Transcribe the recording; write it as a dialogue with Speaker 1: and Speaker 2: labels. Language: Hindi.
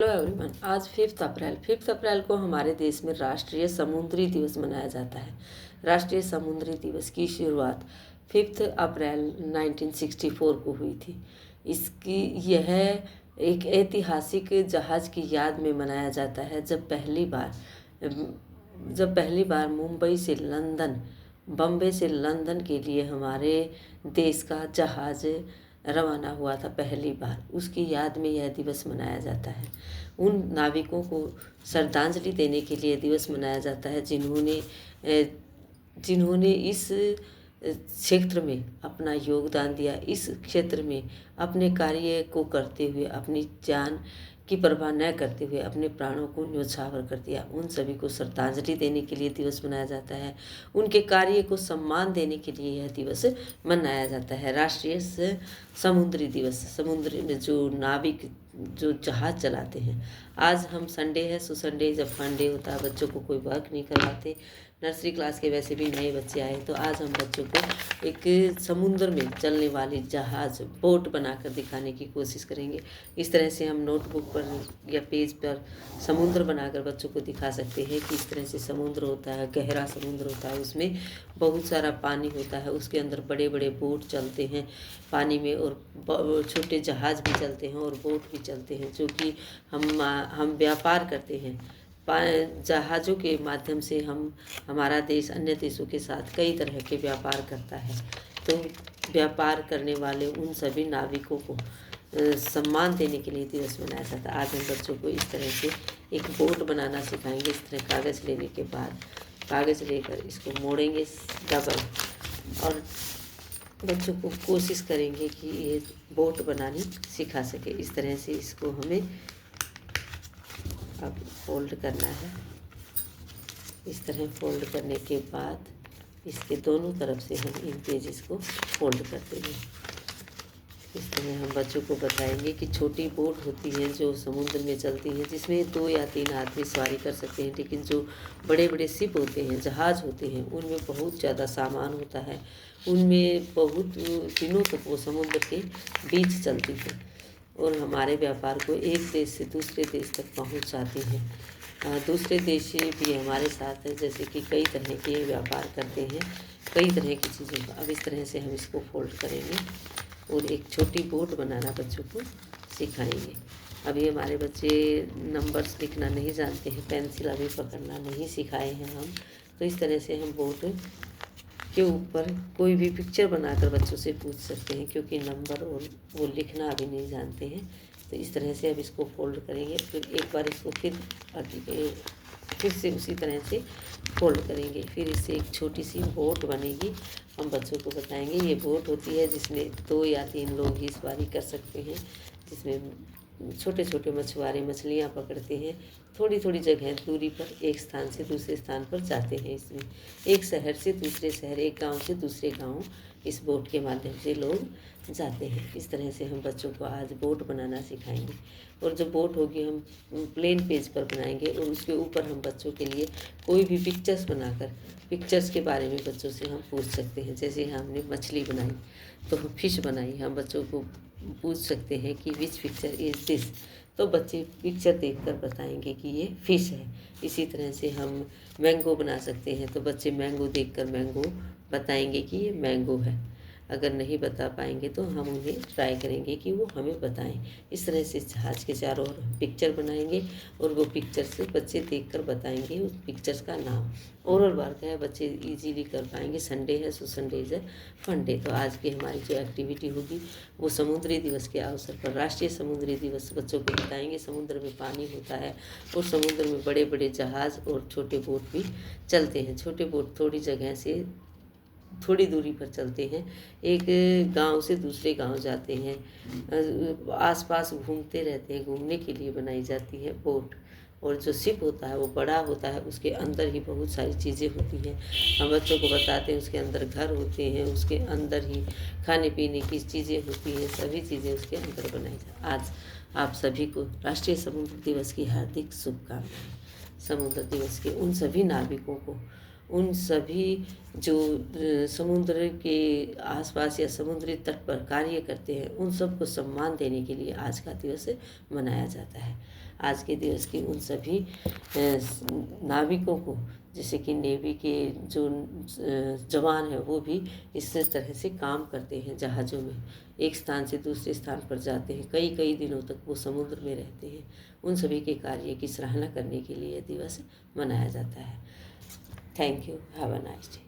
Speaker 1: Hello everyone. आज 5 अप्रैल को हमारे देश में राष्ट्रीय समुद्री दिवस मनाया जाता है। राष्ट्रीय समुद्री दिवस की शुरुआत 5 अप्रैल 1964 को हुई थी। इसकी यह एक ऐतिहासिक जहाज़ की याद में मनाया जाता है जब पहली बार बम्बई से लंदन के लिए हमारे देश का जहाज़ रवाना हुआ था पहली बार। उसकी याद में यह दिवस मनाया जाता है। उन नाविकों को श्रद्धांजलि देने के लिए दिवस मनाया जाता है जिन्होंने इस क्षेत्र में अपना योगदान दिया, इस क्षेत्र में अपने कार्य को करते हुए, अपनी जान की परवाह न करते हुए अपने प्राणों को न्योछावर कर दिया। उन सभी को श्रद्धांजलि देने के लिए दिवस मनाया जाता है। उनके कार्य को सम्मान देने के लिए यह दिवस मनाया जाता है। राष्ट्रीय समुद्री दिवस, समुद्र में जो नाविक जो जहाज चलाते हैं। आज हम संडे है, सो संडे जब फंडे होता है, बच्चों को कोई वर्क नहीं करवाते। नर्सरी क्लास के वैसे भी नए बच्चे आए, तो आज हम बच्चों को एक समुद्र में चलने वाली जहाज़, बोट बनाकर दिखाने की कोशिश करेंगे। इस तरह से हम नोटबुक पर या पेज पर समुद्र बनाकर बच्चों को दिखा सकते हैं कि इस तरह से समुद्र होता है, गहरा समुद्र होता है, उसमें बहुत सारा पानी होता है, उसके अंदर बड़े बड़े बोट चलते हैं पानी में, और छोटे जहाज़ भी चलते हैं और बोट भी चलते हैं, जो कि हम व्यापार करते हैं। जहाज़ों के माध्यम से हमारा देश अन्य देशों के साथ कई तरह के व्यापार करता है। तो व्यापार करने वाले उन सभी नाविकों को सम्मान देने के लिए दिवस मनाया जाता है। आज हम बच्चों को इस तरह से एक बोट बनाना सिखाएंगे। इस तरह कागज़ लेने के बाद कागज़ लेकर इसको मोड़ेंगे डबल, और बच्चों को कोशिश करेंगे कि ये बोट बनानी सिखा सके। इस तरह से इसको हमें अब फोल्ड करना है। इस तरह फोल्ड करने के बाद इसके दोनों तरफ से हम इन पेजेस को फोल्ड कर देंगे। इस तरह हम बच्चों को बताएंगे कि छोटी बोट होती हैं जो समुद्र में चलती हैं, जिसमें 2 या 3 आदमी सवारी कर सकते हैं, लेकिन जो बड़े बड़े शिप होते हैं, जहाज़ होते हैं, उनमें बहुत ज़्यादा सामान होता है। उनमें बहुत दिनों तक वो समुद्र के बीच चलती हैं और हमारे व्यापार को एक देश से दूसरे देश तक पहुंचाती हैं। दूसरे देश भी हमारे साथ है, जैसे कि कई तरह के व्यापार करते हैं, कई तरह की चीज़ों का। अब इस तरह से हम इसको फोल्ड करेंगे और एक छोटी बोट बनाना बच्चों को सिखाएंगे। अभी हमारे बच्चे नंबर्स लिखना नहीं जानते हैं, पेंसिल अभी पकड़ना नहीं सिखाए हैं हम। तो इस तरह से हम बोट के ऊपर कोई भी पिक्चर बनाकर बच्चों से पूछ सकते हैं, क्योंकि नंबर और वो लिखना अभी नहीं जानते हैं। तो इस तरह से अब इसको फोल्ड करेंगे, फिर एक बार इसको फिर से उसी तरह से फोल्ड करेंगे। फिर इससे एक छोटी सी बोट बनेगी। हम बच्चों को बताएंगे ये बोट होती है जिसमें 2 या 3 लोग ही सवारी कर सकते हैं, जिसमें छोटे छोटे मछुआरे मछलियाँ पकड़ते हैं। थोड़ी थोड़ी जगह दूरी पर एक स्थान से दूसरे स्थान पर जाते हैं। इसमें एक शहर से दूसरे शहर, एक गांव से दूसरे गांव इस बोट के माध्यम से लोग जाते हैं। इस तरह से हम बच्चों को आज बोट बनाना सिखाएंगे। और जो बोट होगी हम प्लेन पेज पर बनाएंगे और उसके ऊपर हम बच्चों के लिए कोई भी पिक्चर्स बनाकर पिक्चर्स के बारे में बच्चों से हम पूछ सकते हैं। जैसे हमने मछली बनाई तो फिश बनाई, हम बच्चों को पूछ सकते हैं कि विच पिक्चर इज़ दिस, तो बच्चे पिक्चर देखकर बताएंगे कि ये फ़िश है। इसी तरह से हम मैंगो बना सकते हैं, तो बच्चे मैंगो देखकर मैंगो बताएंगे कि ये मैंगो है। अगर नहीं बता पाएंगे तो हम उन्हें ट्राई करेंगे कि वो हमें बताएं। इस तरह से जहाज़ के चारों ओर पिक्चर बनाएंगे और वो पिक्चर से बच्चे देखकर बताएंगे उस पिक्चर्स का नाम। ओरल वर्क है, बच्चे इजीली कर पाएंगे। संडे है, सो संडे इज़ फंडे। तो आज की हमारी जो एक्टिविटी होगी वो समुद्री दिवस के अवसर पर, राष्ट्रीय समुद्री दिवस, बच्चों को बताएंगे समुद्र में पानी होता है और समुद्र में बड़े बड़े जहाज़ और छोटे बोट भी चलते हैं। छोटे बोट थोड़ी जगह से थोड़ी दूरी पर चलते हैं, एक गांव से दूसरे गांव जाते हैं, आसपास घूमते रहते हैं। घूमने के लिए बनाई जाती है बोट। और जो शिप होता है वो बड़ा होता है, उसके अंदर ही बहुत सारी चीज़ें होती हैं। हम बच्चों को बताते हैं उसके अंदर घर होते हैं, उसके अंदर ही खाने पीने की चीज़ें होती हैं, सभी चीज़ें उसके अंदर बनाई जाती। आज आप सभी को राष्ट्रीय समुद्र दिवस की हार्दिक शुभकामनाएं। समुद्र दिवस के उन सभी नाविकों को, उन सभी जो समुद्र के आसपास या समुद्री तट पर कार्य करते हैं, उन सबको सम्मान देने के लिए आज का दिवस मनाया जाता है। आज के दिवस की उन सभी नाविकों को, जैसे कि नेवी के जो जवान हैं वो भी इस तरह से काम करते हैं, जहाज़ों में एक स्थान से दूसरे स्थान पर जाते हैं, कई कई दिनों तक वो समुद्र में रहते हैं। उन सभी के कार्य की सराहना करने के लिए यह दिवस मनाया जाता है। Thank you. Have a nice day.